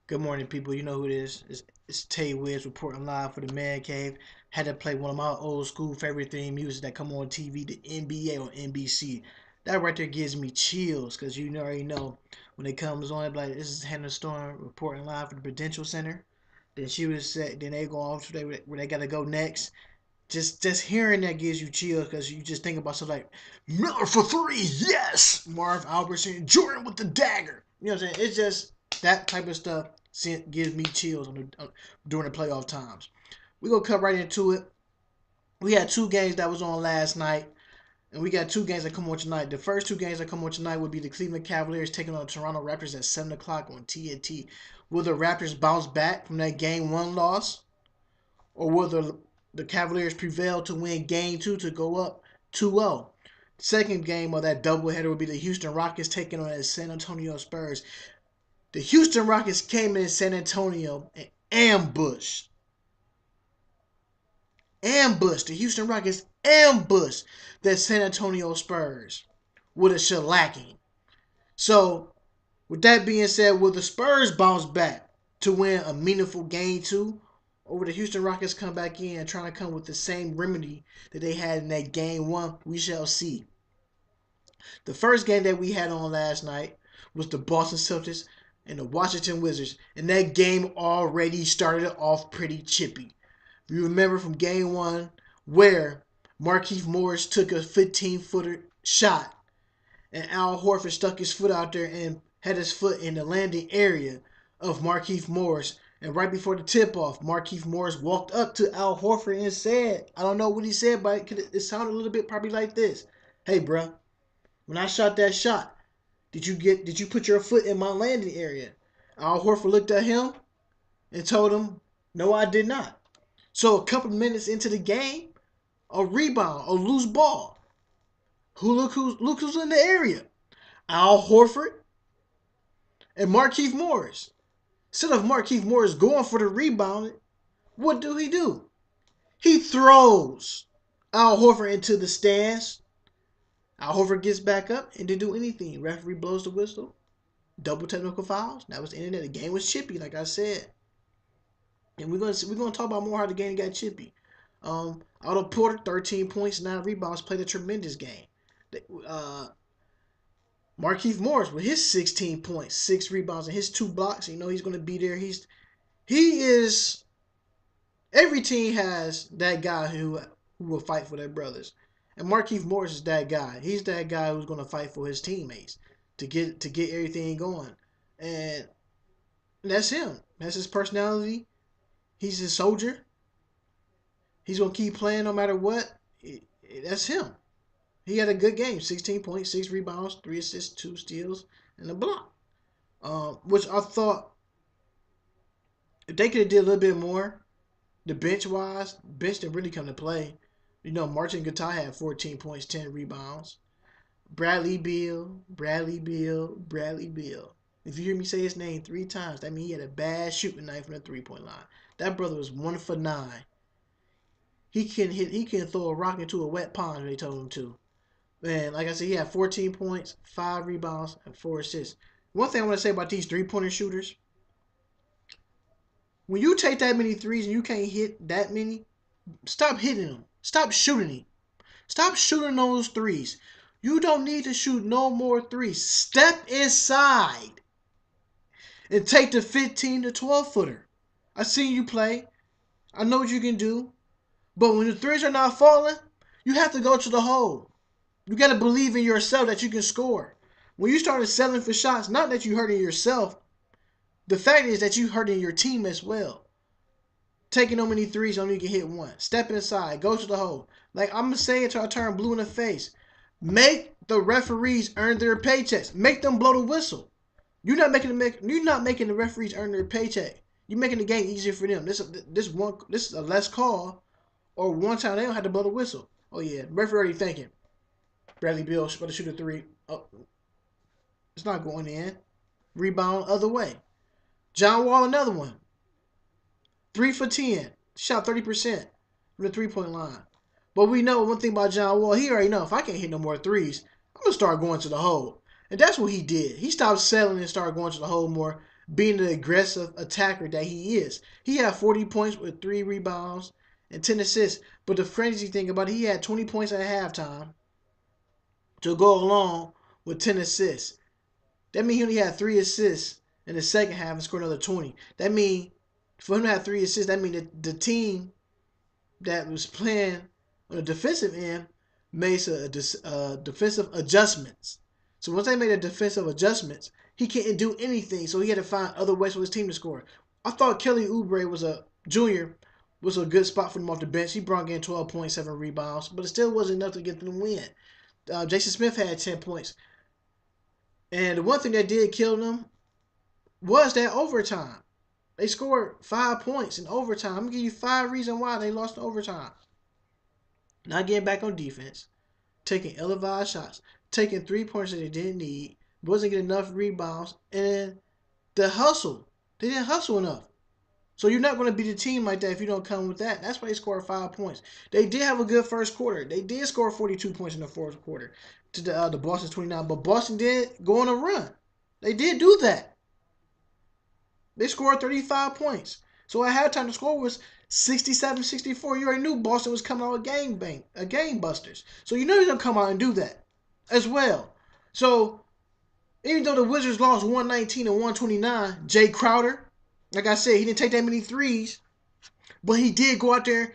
Good morning, people. You know who it is. It's Tay Wiz reporting live for the Man Cave. Had to play one of my old school favorite theme music that come on TV, the NBA on NBC. That right there gives me chills because you already know when it comes on, like this is Hannah Storm reporting live for the Prudential Center. Then she was set. Then they go on to where they gotta go next. Just hearing that gives you chills because you just think about stuff like Miller for three, yes. Marv Albertson, Jordan with the dagger. You know what I'm saying? It's just that type of stuff gives me chills during the playoff times. We gonna cut right into it. We had two games that was on last night, and we got two games that come on tonight. The first two games that come on tonight would be the Cleveland Cavaliers taking on the Toronto Raptors at 7 o'clock on TNT. Will the Raptors bounce back from that game one loss, or will the Cavaliers prevail to win game two to go up 2-0? Second game of that doubleheader would be the Houston Rockets taking on the San Antonio Spurs. The Houston Rockets came in San Antonio and ambushed the Houston Rockets ambushed the San Antonio Spurs with a shellacking. So, with that being said, will the Spurs bounce back to win a meaningful game two? Or will the Houston Rockets come back in and trying to come with the same remedy that they had in that game one? We shall see. The first game that we had on last night was the Boston Celtics and the Washington Wizards, and that game already started off pretty chippy. You remember from game one where Markieff Morris took a 15-footer shot and Al Horford stuck his foot out there and had his foot in the landing area of Markieff Morris. And right before the tip-off, Markieff Morris walked up to Al Horford and said, I don't know what he said, but it sounded a little bit probably like this. Hey, bruh, when I shot that shot, did you put your foot in my landing area? Al Horford looked at him and told him, no, I did not. So a couple minutes into the game, a rebound, a loose ball. Look who's in the area? Al Horford and Markieff Morris. Instead of Markieff Morris going for the rebound, what do? He throws Al Horford into the stands. Al Horford gets back up and didn't do anything. Referee blows the whistle. Double technical fouls. That was the end of it. The game was chippy, like I said. And we're gonna talk about more how the game got chippy. Otto Porter, 13 points, 9 rebounds, played a tremendous game. Markieff Morris with his 16 points, 6 rebounds, and his 2 blocks. You know he's gonna be there. He is. Every team has that guy who will fight for their brothers, and Markieff Morris is that guy. He's that guy who's gonna fight for his teammates to get everything going, and that's him. That's his personality. He's a soldier. He's gonna keep playing no matter what. That's him. He had a good game. 16 points, 6 rebounds, 3 assists, 2 steals, and a block. Which I thought if they could have did a little bit more, the bench didn't really come to play. You know, Martin Gattai had 14 points, 10 rebounds. Bradley Beal, Bradley Beal, Bradley Beal. If you hear me say his name 3 times, that means he had a bad shooting night from the 3-point line. That brother was 1 for 9. He can throw a rock into a wet pond if they told him to. Man, like I said, he had 14 points, 5 rebounds, and 4 assists. One thing I want to say about these 3-pointer shooters, when you take that many threes and you can't hit that many, stop hitting them. Stop shooting them. Stop shooting those threes. You don't need to shoot no more threes. Step inside and take the 15 to 12 footer. I seen you play. I know what you can do. But when the threes are not falling, you have to go to the hole. You got to believe in yourself that you can score. When you started settling for shots, not that you hurting yourself, the fact is that you hurting your team as well. Taking no many threes, only you can hit one. Step inside, go to the hole. Like I'm saying till I turn blue in the face. Make the referees earn their paychecks. Make them blow the whistle. You're not making the referees earn their paycheck. You're making the game easier for them. This is a less call, or one time they don't have to blow the whistle. Oh yeah, referee already thinking. Bradley Beal about to shoot a 3. Oh, it's not going in. Rebound other way. John Wall another one. 3 for 10. Shot 30% from the 3-point line. But we know one thing about John Wall. He already know if I can't hit no more threes, I'm going to start going to the hole. And that's what he did. He stopped settling and started going to the hole more. being the aggressive attacker that he is. He had 40 points with 3 rebounds and 10 assists. But the crazy thing about it, he had 20 points at halftime to go along with 10 assists. That means he only had 3 assists in the second half and scored another 20. That means for him to have 3 assists, that means that the team that was playing on the defensive end made defensive adjustments. So once they made the defensive adjustments, he couldn't do anything. So he had to find other ways for his team to score. I thought Kelly Oubre was a junior was a good spot for him off the bench. He brought in 12.7 rebounds, but it still wasn't enough to get them to win. Jason Smith had 10 points. And the one thing that did kill them was that overtime. They scored 5 points in overtime. I'm going to give you 5 reasons why they lost in overtime. Not getting back on defense, taking ill-advised shots, taking 3-pointers that they didn't need, wasn't getting enough rebounds, and the hustle. They didn't hustle enough. So you're not going to beat a team like that if you don't come with that. That's why they scored 5 points. They did have a good first quarter. They did score 42 points in the fourth quarter to the Boston's 29. But Boston did go on a run. They did do that. They scored 35 points. So at halftime, the score was 67-64. You already knew Boston was coming out with game busters. So you know they're going to come out and do that as well. So even though the Wizards lost 119 and 129, Jay Crowder, like I said, he didn't take that many threes, but he did go out there,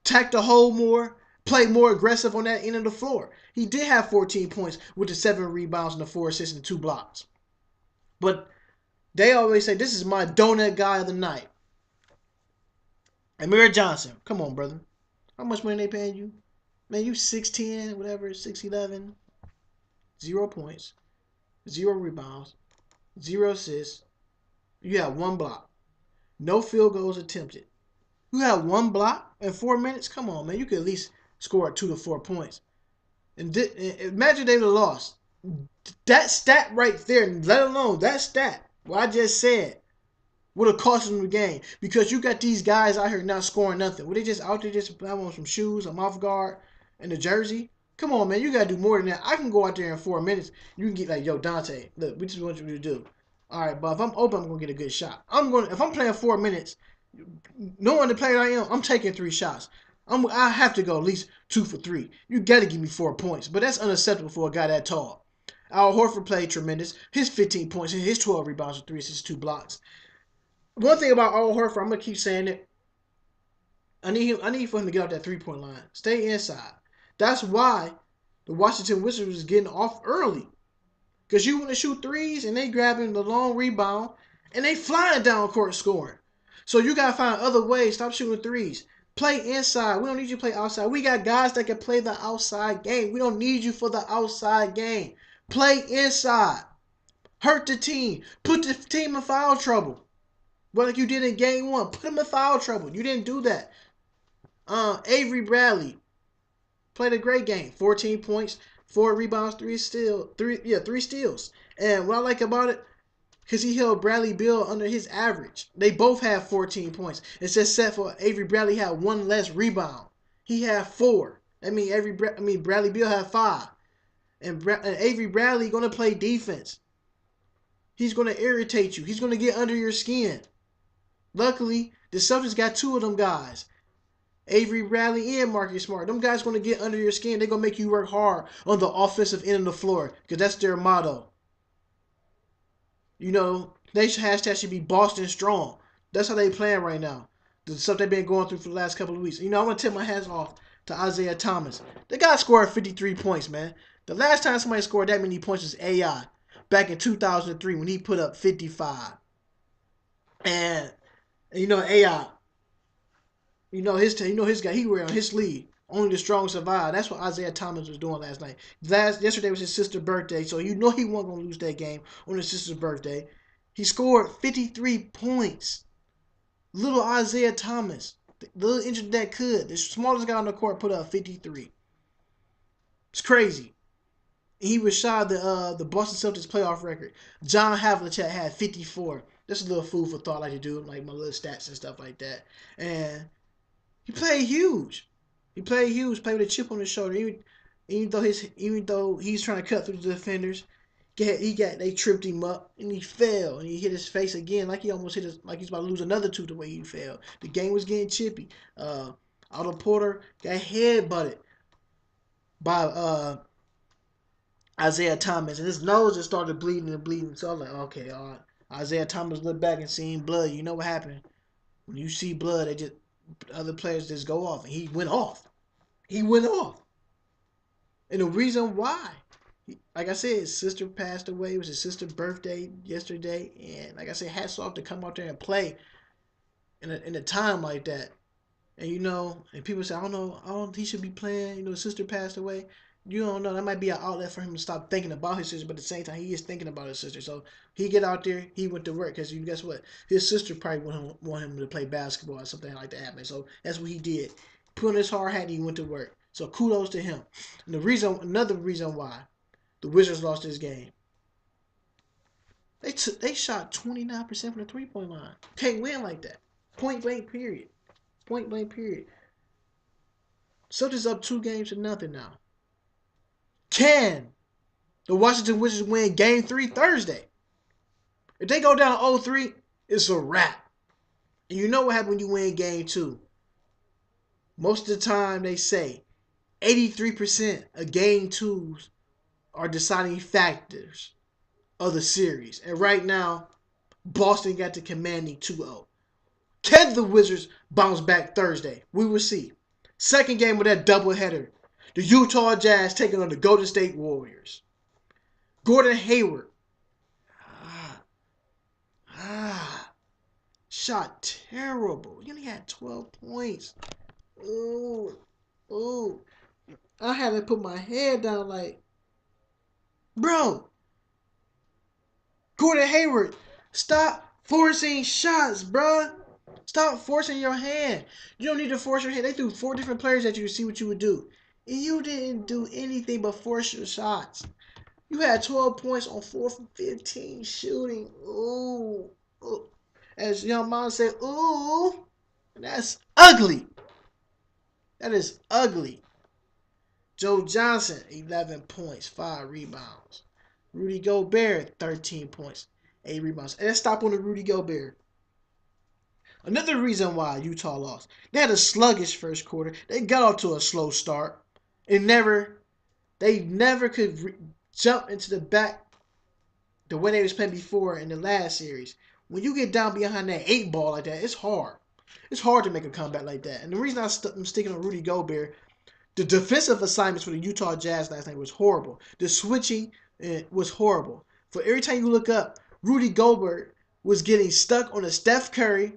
attack the hole more, play more aggressive on that end of the floor. He did have 14 points with the 7 rebounds and the 4 assists and 2 blocks. But they always say, this is my donut guy of the night. Amir Johnson. Come on, brother. How much money they paying you? Man, you 6'10", whatever, 6'11", 0 points, 0 rebounds, 0 assists. You have 1 block. No field goals attempted. You have 1 block in 4 minutes? Come on, man. You could at least score 2 to 4 points. And imagine they would have lost. That stat right there, let alone that stat, what I just said, would have cost them the game. Because you got these guys out here not scoring nothing. Were they just out there just having on some shoes, a mouth guard, and a jersey? Come on, man. You got to do more than that. I can go out there in 4 minutes. You can get like, yo, Dante, look, we just want you to do. All right, but if I'm open, I'm gonna get a good shot. If I'm playing 4 minutes, knowing the player I am, I'm taking 3 shots. I have to go at least 2 for 3. You got to give me 4 points, but that's unacceptable for a guy that tall. Al Horford played tremendous. His 15 points, his 12 rebounds, 3 assists, 2 blocks. One thing about Al Horford, I'm gonna keep saying it. I need for him to get off that 3-point line. Stay inside. That's why the Washington Wizards was getting off early. Because you want to shoot threes and they grabbing the long rebound and they flying down court scoring. So you got to find other ways. Stop shooting threes. Play inside. We don't need you to play outside. We got guys that can play the outside game. We don't need you for the outside game. Play inside. Hurt the team. Put the team in foul trouble. But like you did in game 1. Put them in foul trouble. You didn't do that. Avery Bradley played a great game. 14 points. 4 rebounds, 3 steals. And what I like about it, because he held Bradley Beal under his average. They both have 14 points. It's just set for Avery Bradley had 1 less rebound. He had 4. Bradley Beal had 5. And Avery Bradley going to play defense. He's going to irritate you. He's going to get under your skin. Luckily, the Celtics got 2 of them guys. Avery Bradley and Marcus Smart. Them guys going to get under your skin. They're going to make you work hard on the offensive end of the floor because that's their motto. You know, they hashtag should be Boston Strong. That's how they playing right now. The stuff they've been going through for the last couple of weeks. You know, I want to tip my hats off to Isaiah Thomas. The guy scored 53 points, man. The last time somebody scored that many points was AI back in 2003 when he put up 55. And you know, AI, you know his guy, he wear on his sleeve. Only the strong survive. That's what Isaiah Thomas was doing last night. Yesterday was his sister's birthday, so you know he wasn't going to lose that game on his sister's birthday. He scored 53 points. Little Isaiah Thomas, the little injured that could. The smallest guy on the court put up 53. It's crazy. He was shy of the Boston Celtics playoff record. John Havlicek had 54. That's a little food for thought, like to do, like my little stats and stuff like that. And he played huge. Played with a chip on his shoulder. Even though he's trying to cut through the defenders, They tripped him up and he fell and he hit his face again like he almost hit his, like he's about to lose another tooth the way he fell. The game was getting chippy. Otto Porter got headbutted by Isaiah Thomas and his nose just started bleeding and bleeding. So I was like, okay, all right. Isaiah Thomas looked back and seen blood. You know what happened? When you see blood, other players just go off, and he went off. He went off. And the reason why, like I said, his sister passed away. It was his sister's birthday yesterday, and like I said, hats off to come out there and play in a time like that. And and people say, I don't know, he should be playing. His sister passed away. You don't know. That might be an outlet for him to stop thinking about his sister, but at the same time, he is thinking about his sister. So he get out there, he went to work because guess what? His sister probably want him to play basketball or something like that happened. So that's what he did. Put on his hard hat and he went to work. So kudos to him. And another reason why the Wizards lost this game, they shot 29% from the 3-point line. Can't win like that. Point blank period. Point blank period. Celtics up 2-0 now. Can the Washington Wizards win Game 3 Thursday? If they go down 0-3, it's a wrap. And you know what happens when you win Game 2? Most of the time they say 83% of Game 2s are deciding factors of the series. And right now, Boston got the commanding 2-0. Can the Wizards bounce back Thursday? We will see. Second game of that doubleheader. The Utah Jazz taking on the Golden State Warriors. Gordon Hayward. Shot terrible. He only had 12 points. Ooh. I had to put my head down like, bro. Gordon Hayward, stop forcing shots, bruh. Stop forcing your hand. You don't need to force your hand. They threw 4 different players at you to see what you would do. And you didn't do anything but force your shots. You had 12 points on 4 from 15 shooting. Ooh. As young man said, ooh. That's ugly. That is ugly. Joe Johnson, 11 points, 5 rebounds. Rudy Gobert, 13 points, 8 rebounds. And let's stop on the Rudy Gobert. Another reason why Utah lost. They had a sluggish first quarter. They got off to a slow start. They never could jump into the back the way they was playing before in the last series. When you get down behind that 8 ball like that, it's hard. It's hard to make a comeback like that. And the reason I'm sticking on Rudy Gobert, the defensive assignments for the Utah Jazz last night was horrible. The switching was horrible. For every time you look up, Rudy Gobert was getting stuck on a Steph Curry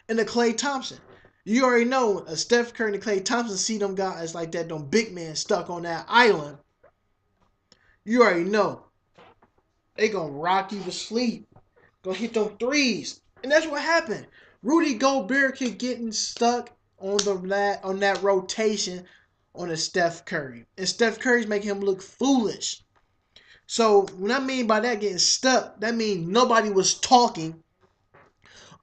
and a Klay Thompson. You already know a Steph Curry and a Klay Thompson see them guys like that, them big men stuck on that island. You already know they gonna rock you to sleep. Gonna hit them threes. And that's what happened. Rudy Gobert kept getting stuck on that rotation on a Steph Curry. And Steph Curry's making him look foolish. So when I mean by that getting stuck, that means nobody was talking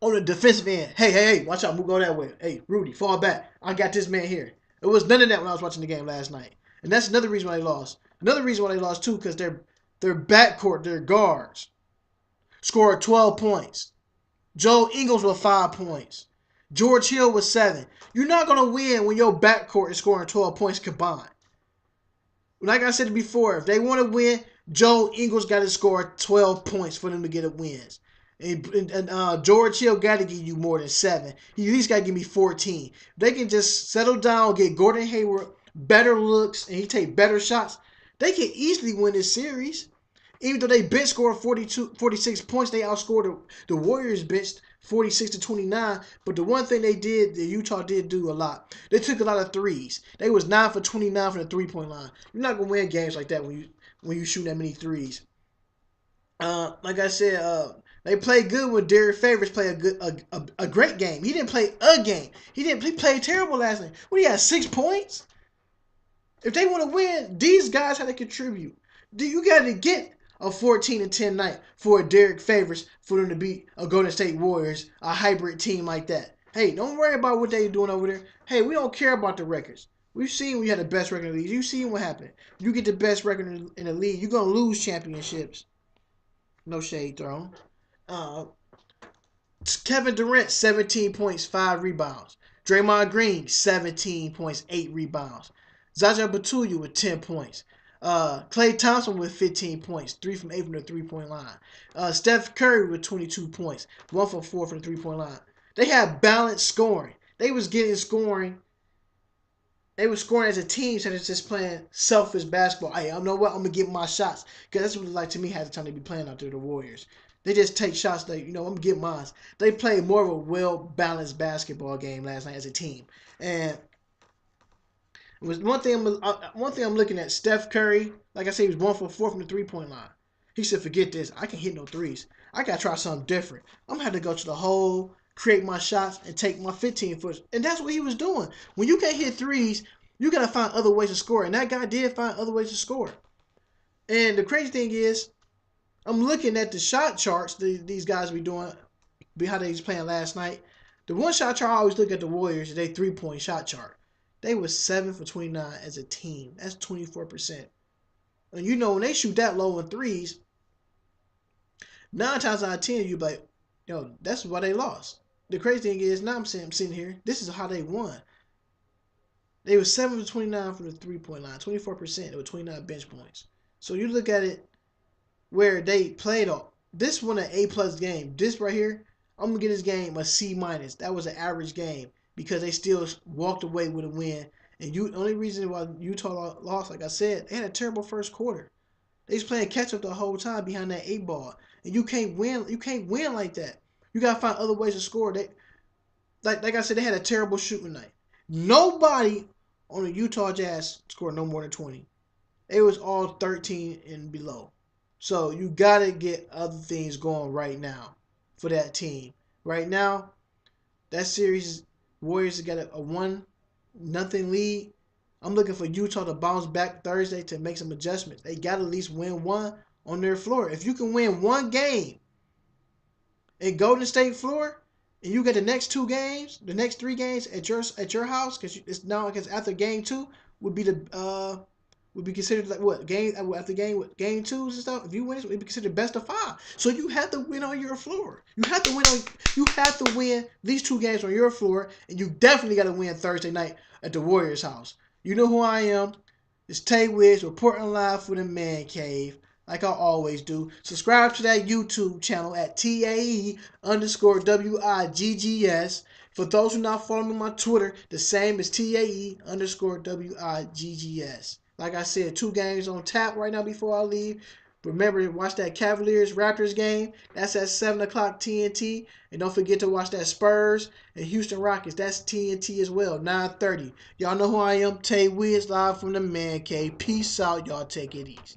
on the defensive end. Hey, watch out, move go that way. Hey, Rudy, fall back. I got this man here. It was none of that when I was watching the game last night. And that's another reason why they lost. Another reason why they lost too, because their backcourt, their guards, scored 12 points. Joe Ingles with 5 points. George Hill with 7. You're not going to win when your backcourt is scoring 12 points combined. Like I said before, if they want to win, Joe Ingles got to score 12 points for them to get a wins. And George Hill got to give you more than 7. He at least got to give me 14. If they can just settle down, get Gordon Hayward better looks, and he take better shots, they can easily win this series. Even though they bench scored 46 points, they outscored the Warriors bench 46-29. But the one thing the Utah did do a lot. They took a lot of threes. They was 9 for 29 from the 3-point line. You're not gonna win games like that when you shoot that many threes. Like I said, they played good when Derek Favors played a great game. He didn't play a game. He played terrible last night. What, he had 6 points? If they want to win, these guys had to contribute. You got to get a 14-10 night for a Derek Favors for them to beat a Golden State Warriors, a hybrid team like that. Hey, don't worry about what they're doing over there. Hey, we don't care about the records. We've seen we had the best record in the league. You've seen what happened. You get the best record in the league, you're going to lose championships. No shade thrown. Uh, Kevin Durant, 17 points, 5 rebounds. Draymond Green, 17 points, 8 rebounds. Zaza Pachulia with 10 points. Klay Thompson with 15 points, 3 from 8 from the three-point line. Steph Curry with 22 points, 1 from 4 from the three-point line. They had balanced scoring. They was getting scoring. They were scoring as a team instead of just playing selfish basketball. Hey, I know what? I'm going to get my shots. Because that's what it like to me half the time they be playing out there, the Warriors. They just take shots like, I'm going to get mine. They played more of a well-balanced basketball game last night as a team. And it was one thing I'm looking at, Steph Curry, like I said, he was 1 for 4 from the three-point line. He said, forget this. I can hit no threes. I got to try something different. I'm going to have to go to the hole, create my shots, and take my 15-foot. And that's what he was doing. When you can't hit threes, you got to find other ways to score. And that guy did find other ways to score. And the crazy thing is, I'm looking at the shot charts these guys be doing, how they was playing last night. The one shot chart I always look at the Warriors, they 3-point shot chart. They was 7 for 29 as a team. That's 24%. And when they shoot that low in threes, 9 times out of 10, you be like, that's why they lost. The crazy thing is, now I'm sitting here, this is how they won. They were 7 for 29 from the 3-point line, 24%. They were 29 bench points. So you look at it where they played off. This one an A+ game. This right here, I'm going to give this game a C-. That was an average game because they still walked away with a win. And the only reason why Utah lost, like I said, they had a terrible first quarter. They was playing catch up the whole time behind that 8 ball. And you can't win. You can't win like that. You gotta find other ways to score. Like I said, they had a terrible shooting night. Nobody on the Utah Jazz scored no more than 20. It was all 13 and below. So you gotta get other things going right now for that team. Right now, that series, Warriors got a 1-0 lead. I'm looking for Utah to bounce back Thursday to make some adjustments. They got to at least win one on their floor. If you can win one game in Golden State floor, and you get the next 2 games, the next 3 games at your house, because it's now because after game 2 would be considered like what game after game 2s and stuff. If you win, it would be considered best of 5. So you have to win on your floor. You have to win these 2 games on your floor, and you definitely got to win Thursday night at the Warriors' house. You know who I am. It's Tay Wiz reporting live for the Man Cave, like I always do. Subscribe to that YouTube channel at TAE_WIGGS. For those who not following me on my Twitter, the same as TAE_WIGGS. Like I said, 2 games on tap right now before I leave. Remember, watch that Cavaliers-Raptors game. That's at 7 o'clock TNT. And don't forget to watch that Spurs and Houston Rockets. That's TNT as well, 9:30. Y'all know who I am. Tay Wiz, live from the Man Cave. Peace out. Y'all take it easy.